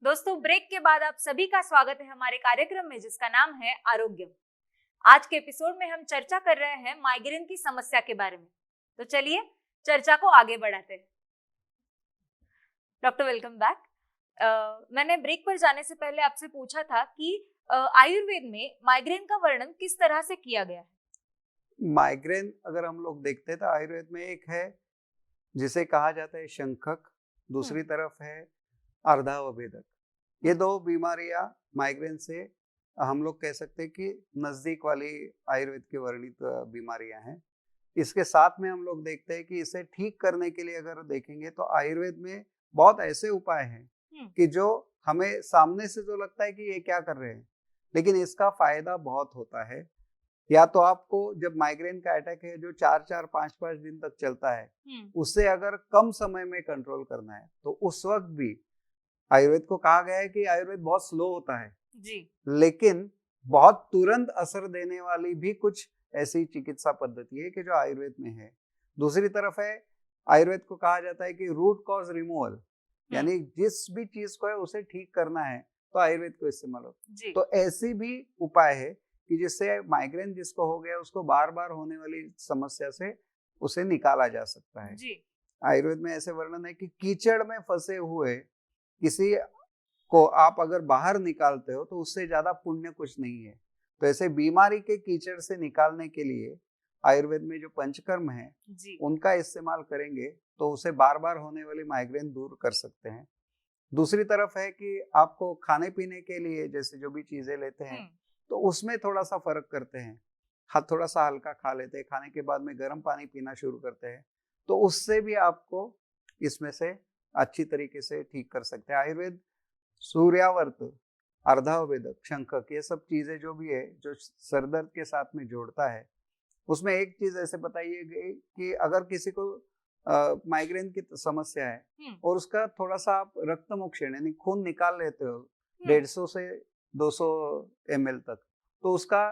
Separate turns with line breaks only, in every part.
दोस्तों, ब्रेक के बाद आप सभी का स्वागत है हमारे कार्यक्रम में जिसका नाम है आरोग्यम। आज के एपिसोड में हम चर्चा कर रहे हैं माइग्रेन की समस्या के बारे में। तो चलिए चर्चा को आगे बढ़ाते हैं। Doctor welcome back. मैंने ब्रेक पर जाने से पहले आपसे पूछा था कि आयुर्वेद में माइग्रेन का वर्णन किस तरह से किया गया है।
माइग्रेन अगर हम लोग देखते हैं तो आयुर्वेद में एक है जिसे कहा जाता है शंखक, दूसरी तरफ है अर्धावभेदक। ये दो बीमारियां माइग्रेन से हम लोग कह सकते हैं कि नजदीक वाली आयुर्वेद की वर्णित बीमारियां हैं। इसके साथ में हम लोग देखते हैं कि इसे ठीक करने के लिए अगर देखेंगे तो आयुर्वेद में बहुत ऐसे उपाय हैं कि जो हमें सामने से जो लगता है कि ये क्या कर रहे हैं, लेकिन इसका फायदा बहुत होता है। या तो आपको जब माइग्रेन का अटैक है जो 4-4, 5-5 दिन तक चलता है, उससे अगर कम समय में कंट्रोल करना है तो उस वक्त भी आयुर्वेद को कहा गया है कि आयुर्वेद बहुत स्लो होता है
जी।
लेकिन बहुत तुरंत असर देने वाली भी कुछ ऐसी चिकित्सा पद्धति है कि जो आयुर्वेद में है। दूसरी तरफ है आयुर्वेद को कहा जाता है कि रूट कॉज रिमूवल, यानी जिस भी चीज को है उसे ठीक करना है तो आयुर्वेद को इस्तेमाल होता है। तो ऐसी भी उपाय है कि जिससे माइग्रेन जिसको हो गया उसको बार बार होने वाली समस्या से उसे निकाला जा सकता है।
जी।
आयुर्वेद में ऐसे वर्णन है कि कीचड़ में फंसे हुए किसी को आप अगर बाहर निकालते हो तो उससे ज्यादा पुण्य कुछ नहीं है। तो ऐसे बीमारी के कीचड़ से निकालने के लिए आयुर्वेद में जो पंचकर्म है उनका इस्तेमाल करेंगे तो उसे बार बार होने वाली माइग्रेन दूर कर सकते हैं। दूसरी तरफ है कि आपको खाने पीने के लिए जैसे जो भी चीजें लेते हैं तो उसमें थोड़ा सा फर्क करते हैं। थोड़ा सा हल्का खा लेते हैं, खाने के बाद में गर्म पानी पीना शुरू करते हैं, तो उससे भी आपको इसमें से अच्छी तरीके से ठीक कर सकते हैं। आयुर्वेद सूर्यावर्त, अर्धावेदक, शंखक, ये सब चीजें जो भी है जो सरदर्द के साथ में जोड़ता है, उसमें एक चीज ऐसे बताइए कि अगर किसी को माइग्रेन की समस्या है और उसका थोड़ा सा आप रक्त मोक्षण यानी खून निकाल लेते हो 150 से 200 ml तक, तो उसका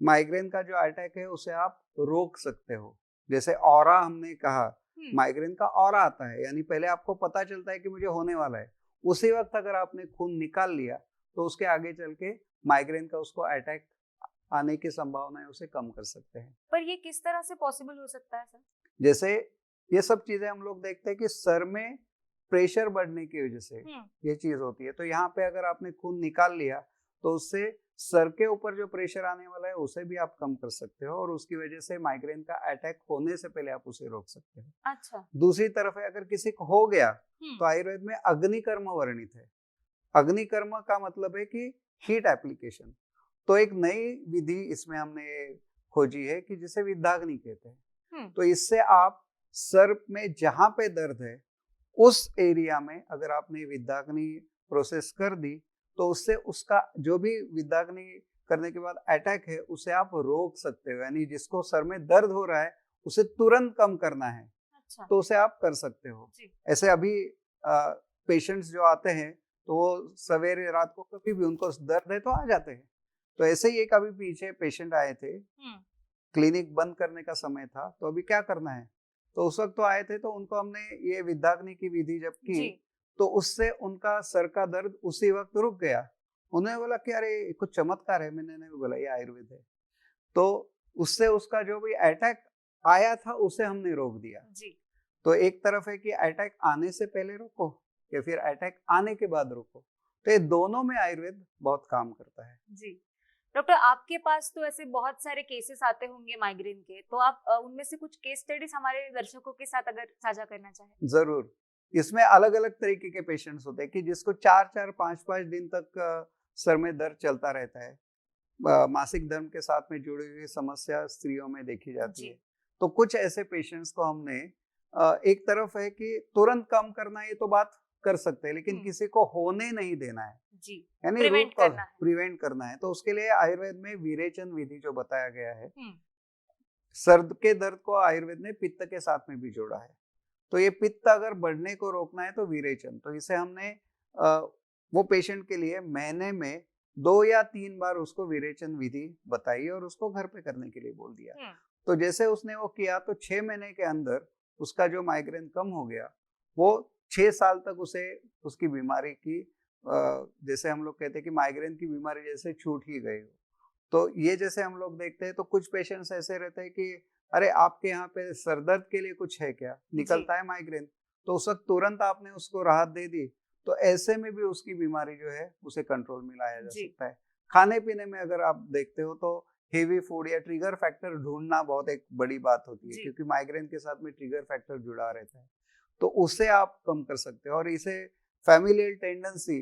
माइग्रेन का जो अटैक है उसे आप रोक सकते हो। जैसे ऑरा हमने कहा, माइग्रेन का ऑरा आता है, यानी पहले आपको पता चलता है कि मुझे होने वाला है, उसी वक्त अगर आपने खून निकाल लिया तो उसके आगे चल के माइग्रेन का उसको अटैक आने की संभावना है उसे कम कर सकते हैं।
पर ये किस तरह से पॉसिबल हो सकता है सर?
जैसे ये सब चीजें हम लोग देखते हैं कि सर में प्रेशर बढ़ने की वजह से ये चीज होती है। तो यहाँ पे अगर आपने खून निकाल लिया तो उससे सर के ऊपर जो प्रेशर आने वाला है उसे भी आप कम कर सकते हो और उसकी वजह से माइग्रेन का अटैक होने से पहले आप उसे रोक सकते हो।
अच्छा।
दूसरी तरफ है अगर किसी को हो गया तो आयुर्वेद में अग्निकर्म वर्णित है। अग्निकर्म का मतलब है कि हीट एप्लीकेशन। तो एक नई विधि इसमें हमने खोजी है कि जिसे विद्याग्नि कहते हैं। तो इससे आप सर में जहां पे दर्द है उस एरिया में अगर आपने विद्याग्नि प्रोसेस कर दी तो उससे उसका जो भी विद्याग्नि करने के बाद अटैक है उसे आप रोक सकते हो। यानी जिसको सर में दर्द हो रहा है उसे तुरंत कम करना है। अच्छा। तो उसे आप कर सकते हो। ऐसे अभी पेशेंट्स जो आते हैं तो वो सवेरे रात को कभी भी उनको दर्द है तो आ जाते हैं। तो ऐसे ही एक अभी पीछे पेशेंट आए थे, क्लिनिक बंद करने का समय था, तो अभी क्या करना है, तो उस वक्त तो आए थे तो उनको हमने ये विद्याग्नि की विधि जब की तो उससे उनका सर का दर्द उसी वक्त रुक गया। उन्होंने बोला कि अरे कुछ चमत्कार है। मैंने बोला ये आयुर्वेद है। तो उससे उसका जो भी अटैक आया था उसे हमने रोक दिया। तो एक तरफ है कि अटैक आने से पहले रोको या फिर अटैक आने के बाद रोको, तो ये दोनों में आयुर्वेद बहुत काम करता है।
जी डॉक्टर, आपके पास तो ऐसे बहुत सारे केसेस आते होंगे माइग्रेन के, तो आप उनमें से कुछ केस स्टडीज हमारे दर्शकों के साथ अगर साझा करना चाहें।
जरूर। इसमें अलग अलग तरीके के पेशेंट्स होते हैं कि जिसको 4-4, 5-5 दिन तक सर में दर्द चलता रहता है। मासिक धर्म के साथ में जुड़ी हुई समस्या स्त्रियों में देखी जाती है। तो कुछ ऐसे पेशेंट्स को हमने एक तरफ है कि तुरंत कम करना, ये तो बात कर सकते हैं, लेकिन किसी को होने नहीं देना है, यानी प्रिवेंट करना है। तो उसके लिए आयुर्वेद में विरेचन विधि जो बताया गया है, सर्द के दर्द को आयुर्वेद ने पित्त के साथ में भी जोड़ा है। तो ये पित्त अगर बढ़ने को रोकना है तो विरेचन, तो इसे हमने वो पेशेंट के लिए महीने में 2 या 3 बार उसको विरेचन विधि बताई और उसको घर पे करने के लिए बोल दिया। तो जैसे उसने वो किया तो 6 महीने के अंदर उसका जो माइग्रेन कम हो गया। वो 6 साल तक उसे उसकी बीमारी की जैसे हम लोग कहते हैं कि माइग्रेन की बीमारी जैसे छूट ही गई हो, तो ये जैसे हम लोग देखते हैं तो कुछ पेशेंट्स ऐसे रहते हैं कि अरे आपके यहाँ पे सर दर्द के लिए कुछ है क्या, निकलता है माइग्रेन, तो उस वक्त तुरंत आपने उसको राहत दे दी, तो ऐसे में भी उसकी बीमारी जो है उसे कंट्रोल में लाया जा सकता है। खाने पीने में अगर आप देखते हो तो हेवी फूड या ट्रिगर फैक्टर ढूंढना बहुत एक बड़ी बात होती है, क्योंकि माइग्रेन के साथ में ट्रिगर फैक्टर जुड़ा रहता है, तो उसे आप कम कर सकते हो। और इसे फैमिलियल टेंडेंसी,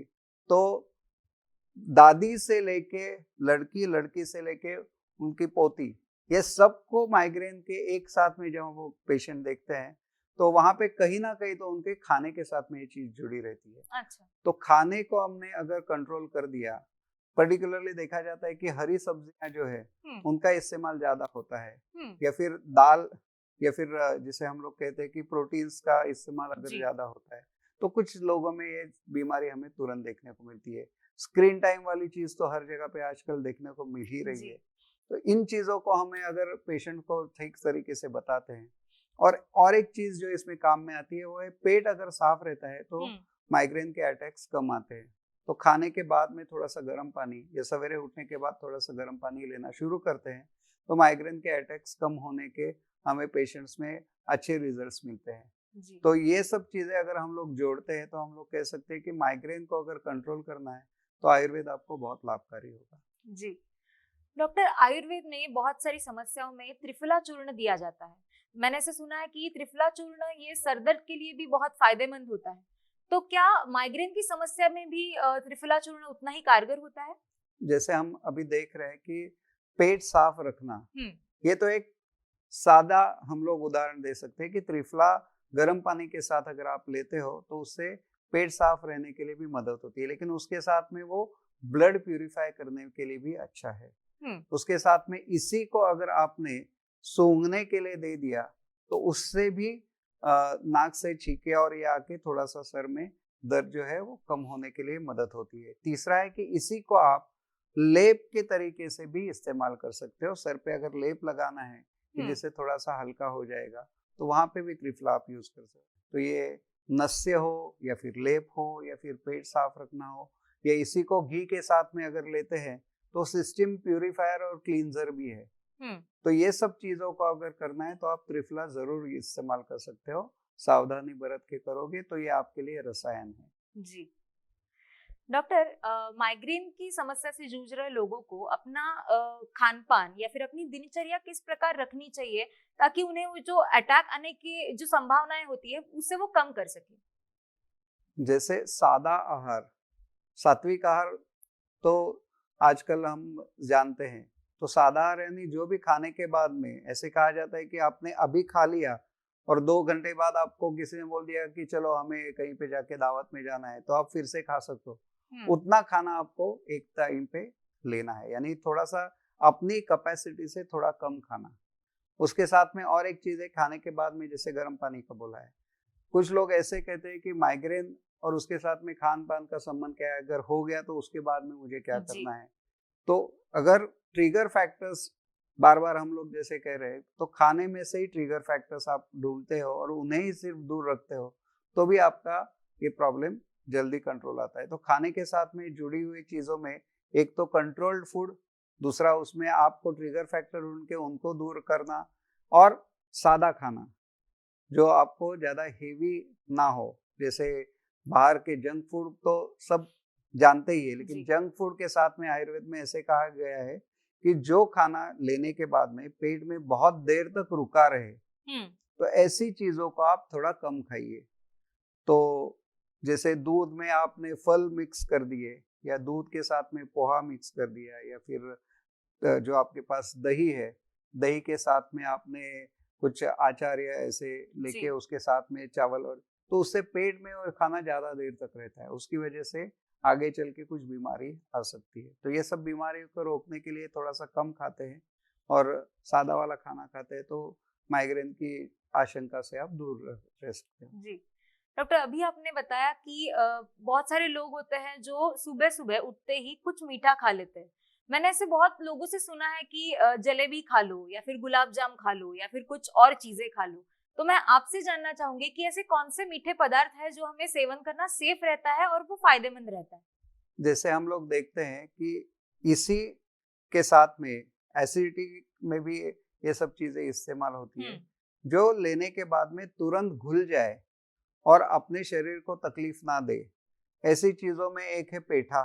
तो दादी से लेके लड़की, लड़की से लेके उनकी पोती, ये सबको माइग्रेन के एक साथ में जब वो पेशेंट देखते हैं तो वहां पे कहीं ना कहीं तो उनके खाने के साथ में ये चीज जुड़ी रहती है।
अच्छा।
तो खाने को हमने अगर कंट्रोल कर दिया, पर्टिकुलरली देखा जाता है कि हरी सब्जियां जो है उनका इस्तेमाल ज्यादा होता है, या फिर दाल, या फिर जिसे हम लोग कहते हैं कि प्रोटीन्स का इस्तेमाल अगर ज्यादा होता है, तो कुछ लोगों में ये बीमारी हमें तुरंत देखने को मिलती है। स्क्रीन टाइम वाली चीज तो हर जगह पे आजकल देखने को मिल ही रही है, तो इन चीजों को हमें अगर पेशेंट को ठीक तरीके से बताते हैं, और एक चीज जो इसमें काम में आती है वो है पेट अगर साफ रहता है तो माइग्रेन के अटैक्स कम आते हैं। तो खाने के बाद में थोड़ा सा गर्म पानी या सवेरे उठने के बाद थोड़ा सा गर्म पानी लेना शुरू करते हैं तो माइग्रेन के अटैक्स कम होने के हमें पेशेंट्स में अच्छे रिजल्ट्स मिलते हैं। तो ये सब चीजें अगर हम लोग जोड़ते हैं तो हम लोग कह सकते हैं कि माइग्रेन को अगर कंट्रोल करना है तो आयुर्वेद आपको बहुत लाभकारी होगा।
जी डॉक्टर, आयुर्वेद में बहुत सारी समस्याओं में त्रिफला चूर्ण दिया जाता है। मैंने ऐसे सुना है कि त्रिफला चूर्ण ये सरदर्द के लिए भी बहुत फायदेमंद होता है, तो क्या माइग्रेन की समस्या में भी त्रिफला चूर्ण उतना ही कारगर होता है?
जैसे हम अभी देख रहे हैं कि पेट साफ रखना, ये तो एक सादा हम लोग उदाहरण दे सकते हैं कि त्रिफला गर्म पानी के साथ अगर आप लेते हो तो उससे पेट साफ रहने के लिए भी मदद होती है, लेकिन उसके साथ में वो ब्लड प्यूरिफाई करने के लिए भी अच्छा है। उसके साथ में इसी को अगर आपने सूंघने के लिए दे दिया तो उससे भी नाक से छींके और ये आके थोड़ा सा सर में दर्द जो है वो कम होने के लिए मदद होती है। तीसरा है कि इसी को आप लेप के तरीके से भी इस्तेमाल कर सकते हो। सर पे अगर लेप लगाना है कि जिससे थोड़ा सा हल्का हो जाएगा तो वहां पे भी त्रिफला आप यूज कर सकते हो। तो ये नस्य हो या फिर लेप हो या फिर पेट साफ रखना हो, या इसी को घी के साथ में अगर लेते हैं तो सिस्टम प्यूरिफायर और क्लींजर भी है। तो ये सब चीजों को अगर करना है तो आप त्रिफला जरूर इस्तेमाल कर सकते हो। सावधानी बरत के करोगे तो ये आपके लिए रसायन है।
जी डॉक्टर, माइग्रेन की समस्या से जूझ रहे लोगों को अपना खान पान या फिर अपनी दिनचर्या किस प्रकार रखनी चाहिए ताकि उन्हें वो जो अटैक आने की जो संभावनाएं होती है उससे वो कम कर सके?
जैसे सादा आहार, सात्विक आहार तो आजकल हम जानते हैं, तो सादा आहार यानी जो भी खाने के बाद में, ऐसे कहा जाता है कि आपने अभी खा लिया और 2 घंटे बाद आपको किसी ने बोल दिया कि चलो हमें कहीं पे जाके दावत में जाना है, तो आप फिर से खा सकते हो। उतना खाना आपको एक टाइम पे लेना है, यानी थोड़ा सा अपनी कैपेसिटी से थोड़ा कम खाना। उसके साथ में और एक चीज है खाने के बाद में, जैसे गर्म पानी का बोला है, कुछ लोग ऐसे कहते हैं कि माइग्रेन और उसके साथ में खान पान का संबंध क्या है, अगर हो गया तो उसके बाद में मुझे क्या करना है। तो अगर ट्रिगर फैक्टर्स बार बार हम लोग जैसे कह रहे हैं, तो खाने में से ही ट्रिगर फैक्टर्स आप ढूंढते हो और उन्हें ही सिर्फ दूर रखते हो तो भी आपका ये प्रॉब्लम जल्दी कंट्रोल आता है। तो खाने के साथ में जुड़ी हुई चीजों में एक तो कंट्रोल्ड फूड, दूसरा उसमें आपको ट्रिगर फैक्टर ढूंढ के उनको दूर करना, और सादा खाना जो आपको ज्यादा हेवी ना हो। जैसे बाहर के जंक फूड तो सब जानते ही है, लेकिन जंक फूड के साथ में आयुर्वेद में ऐसे कहा गया है कि जो खाना लेने के बाद में पेट में बहुत देर तक रुका रहे, तो ऐसी चीजों को आप थोड़ा कम खाइए। तो जैसे दूध में आपने फल मिक्स कर दिए, या दूध के साथ में पोहा मिक्स कर दिया, या फिर जो आपके पास दही है, दही के साथ में आपने कुछ आचार या ऐसे लेके उसके साथ में चावल, और तो उससे पेट में और खाना ज्यादा देर तक रहता है, उसकी वजह से आगे चल के कुछ बीमारी आ सकती है। तो ये सब बीमारियों को रोकने के लिए थोड़ा सा कम खाते हैं और सादा वाला खाना खाते हैं तो माइग्रेन की आशंका से आप दूर रह सकते हैं।
जी डॉक्टर, अभी आपने बताया कि बहुत सारे लोग होते हैं जो सुबह सुबह उठते ही कुछ मीठा खा लेते हैं। मैंने ऐसे बहुत लोगों से सुना है कि जलेबी खा लो या फिर गुलाब जाम खा लो या फिर कुछ और चीजें खा लो, तो मैं आपसे जानना चाहूंगी कि ऐसे कौन से मीठे पदार्थ है जो हमें सेवन करना सेफ रहता है और वो फायदेमंद रहता है।
जैसे हम लोग देखते हैं कि इसी के साथ में एसिडिटी में भी ये सब चीजें इस्तेमाल होती है, जो लेने के बाद में तुरंत घुल जाए और अपने शरीर को तकलीफ ना दे। ऐसी चीजों में एक है पेठा,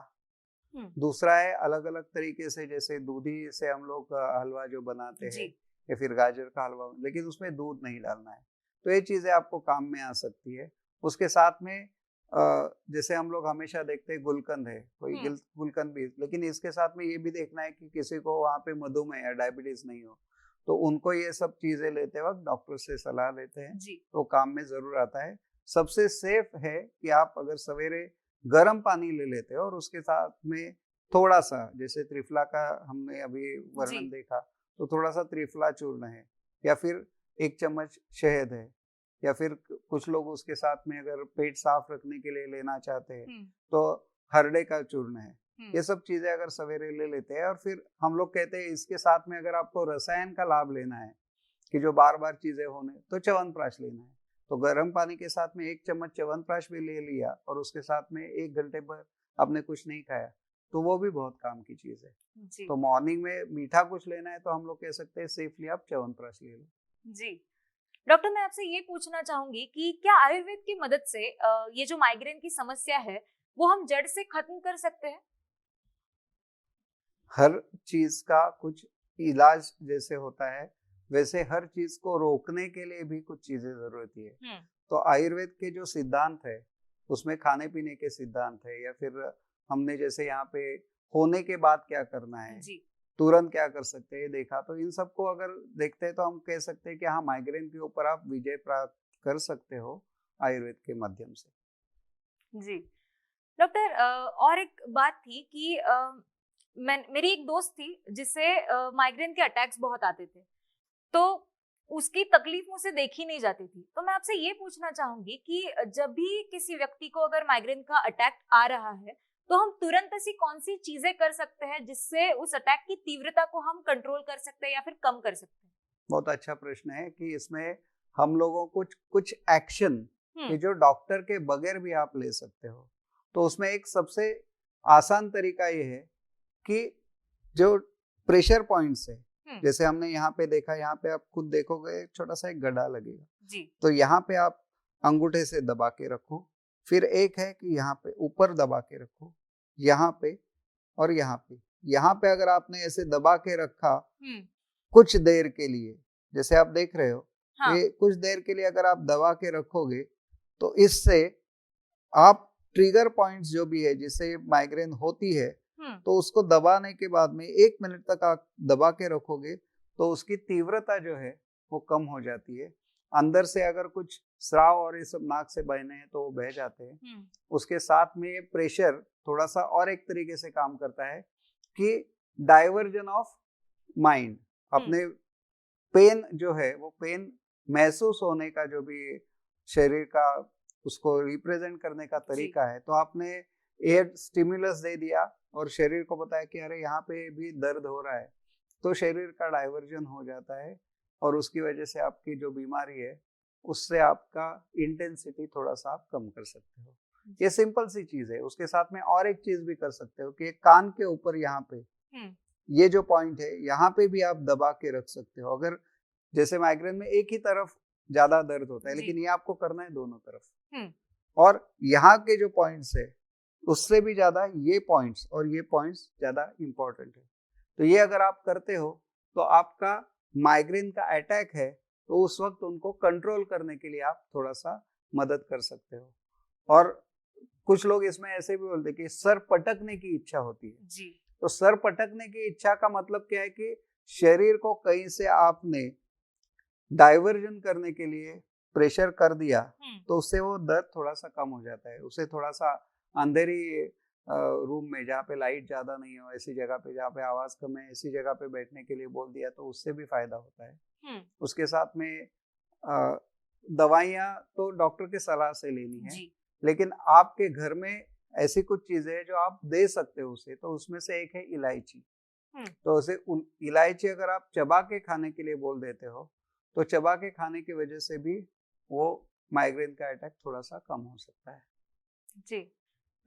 दूसरा है अलग अलग तरीके से, जैसे दूधी से हम लोग हलवा जो बनाते हैं या फिर गाजर का हलवा, लेकिन उसमें दूध नहीं डालना है। तो ये चीजें आपको काम में आ सकती है। उसके साथ में जैसे हम लोग हमेशा देखते हैं गुलकंद है, कोई गुलकंद भी, लेकिन इसके साथ में ये भी देखना है कि किसी को वहाँ पे मधुमेह या डायबिटीज नहीं हो, तो उनको ये सब चीजें लेते वक्त डॉक्टर से सलाह लेते हैं, तो काम में जरूर आता है। सबसे सेफ है कि आप अगर सवेरे गर्म पानी ले लेते हो और उसके साथ में थोड़ा सा, जैसे त्रिफला का हमने अभी वर्णन देखा, तो थोड़ा सा त्रिफला चूर्ण है, या फिर 1 चम्मच शहद है, या फिर कुछ लोग उसके साथ में अगर पेट साफ रखने के लिए लेना चाहते हैं तो हरड़े का चूर्ण है। ये सब चीजें अगर सवेरे ले लेते हैं, और फिर हम लोग कहते हैं इसके साथ में अगर आपको रसायन का लाभ लेना है कि जो बार बार चीजें होने, तो च्यवनप्राश लेना है। तो गर्म पानी के साथ में 1 चम्मच च्यवनप्राश भी ले लिया और उसके साथ में 1 घंटे पर आपने कुछ नहीं खाया, तो वो भी बहुत काम की चीज है। तो मॉर्निंग में मीठा कुछ लेना है तो हम लोग कह सकते हैं सेफली आप च्यवनप्राश ले लो।
जी डॉक्टर, मैं आपसे ये पूछना चाहूंगी कि क्या आयुर्वेद की मदद से ये जो माइग्रेन की समस्या है वो हम जड़ से खत्म कर सकते हैं?
हर चीज का कुछ इलाज जैसे होता है, वैसे हर चीज को रोकने के लिए भी कुछ चीजें जरूरत है। तो आयुर्वेद के जो सिद्धांत है उसमें खाने पीने के सिद्धांत है, या फिर हमने जैसे यहाँ पे होने के बाद क्या करना है, तुरंत क्या कर सकते हैं देखा, तो इन सबको अगर देखते हैं तो हम कह सकते हैं कि हाँ, माइग्रेन के ऊपर आप विजय प्राप्त कर सकते हो आयुर्वेद के माध्यम से।
जी डॉक्टर, और एक बात थी कि मेरी एक दोस्त थी जिसे माइग्रेन के अटैक्स बहुत आते थे, तो उसकी तकलीफ मुझसे देखी नहीं जाती थी। तो मैं आपसे ये पूछना चाहूंगी कि जब भी किसी व्यक्ति को अगर माइग्रेन का अटैक आ रहा है तो हम तुरंत ऐसी कौन सी चीजें कर सकते हैं जिससे उस अटैक की तीव्रता को हम कंट्रोल कर सकते हैं या फिर कम कर सकते हैं?
बहुत अच्छा प्रश्न है कि इसमें हम लोगों को कुछ एक्शन कि जो डॉक्टर के बगैर भी आप ले सकते हो। तो उसमें एक सबसे आसान तरीका ये है कि जो प्रेशर पॉइंट्स है, जैसे हमने यहाँ पे देखा, यहाँ पे आप खुद देखोगे छोटा सा एक गड्ढा लगेगा, तो यहाँ पे आप अंगूठे से दबा के रखो। फिर एक है कि यहाँ पे ऊपर दबा के रखो, यहाँ पे और यहाँ पे। यहाँ पे अगर आपने ऐसे दबा के रखा कुछ देर के लिए, जैसे आप देख रहे हो, ये कुछ देर के लिए अगर आप दबा के रखोगे तो इससे आप ट्रिगर पॉइंट्स जो भी है जिससे माइग्रेन होती है, तो उसको दबाने के बाद में 1 मिनट तक आप दबा के रखोगे तो उसकी तीव्रता जो है वो कम हो जाती है। अंदर से अगर कुछ स्राव और ये सब नाक से बहने हैं तो वो बह जाते हैं। उसके साथ में ये प्रेशर थोड़ा सा और एक तरीके से काम करता है कि डाइवर्जन ऑफ माइंड, अपने पेन जो है वो पेन महसूस होने का जो भी शरीर का उसको रिप्रेजेंट करने का तरीका है, तो आपने एयर स्टिमुलस दे दिया और शरीर को बताया कि अरे यहाँ पे भी दर्द हो रहा है, तो शरीर का डाइवर्जन हो जाता है और उसकी वजह से आपकी जो बीमारी है उससे आपका इंटेंसिटी थोड़ा सा आप कम कर सकते हो। ये सिंपल सी चीज है। उसके साथ में और एक चीज भी कर सकते हो कि कान के ऊपर यहाँ पे ये जो पॉइंट है यहाँ पे भी आप दबा के रख सकते हो। अगर जैसे माइग्रेन में एक ही तरफ ज्यादा दर्द होता है, लेकिन ये आपको करना है दोनों तरफ, और यहाँ के जो पॉइंट्स है उससे भी ज्यादा ये पॉइंट्स और ये पॉइंट्स ज्यादा इंपॉर्टेंट है। तो ये अगर आप करते हो तो आपका माइग्रेन का अटैक है तो उस वक्त उनको कंट्रोल करने के लिए आप थोड़ा सा मदद कर सकते हो। और कुछ लोग इसमें ऐसे भी बोलते हैं कि सर पटकने की इच्छा होती है जी। तो सर पटकने की इच्छा का मतलब क्या है कि शरीर को कहीं से आपने डाइवर्जन करने के लिए प्रेशर कर दिया तो उससे वो दर्द थोड़ा सा कम हो जाता है। उसे थोड़ा सा अंधेरी रूम में जहाँ पे लाइट ज्यादा नहीं हो, ऐसी जगह पे जहाँ पे आवाज कम है, ऐसी जगह पे बैठने के लिए बोल दिया तो उससे भी फायदा होता है। उसके साथ में दवाइयाँ तो डॉक्टर की सलाह से लेनी है, लेकिन आपके घर में ऐसी कुछ चीजें हैं जो आप दे सकते हो उसे, तो उसमें से एक है इलायची। तो उसे इलायची अगर आप चबा के खाने के लिए बोल देते हो तो चबा के खाने की वजह से भी वो माइग्रेन का अटैक थोड़ा सा कम हो सकता है।
जी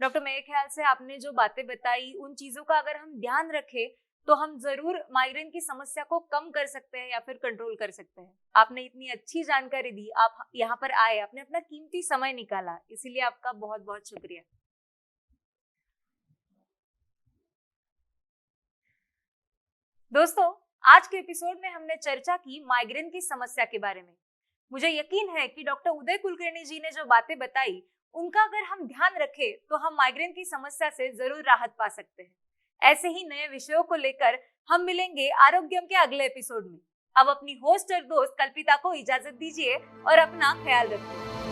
डॉक्टर, मेरे ख्याल से आपने जो बातें बताई उन चीजों का अगर हम ध्यान रखें तो हम जरूर माइग्रेन की समस्या को कम कर सकते हैं या फिर कंट्रोल कर सकते हैं। आपने इतनी अच्छी जानकारी दी, आप यहाँ पर आए, आपने अपना कीमती समय निकाला, इसीलिए आपका बहुत बहुत शुक्रिया। दोस्तों, आज के एपिसोड में हमने चर्चा की माइग्रेन की समस्या के बारे में। मुझे यकीन है कि डॉक्टर उदय कुलकर्णी जी ने जो बातें बताई उनका अगर हम ध्यान रखें तो हम माइग्रेन की समस्या से जरूर राहत पा सकते हैं। ऐसे ही नए विषयों को लेकर हम मिलेंगे आरोग्यम के अगले एपिसोड में। अब अपनी होस्ट और दोस्त कल्पिता को इजाजत दीजिए और अपना ख्याल रखिए।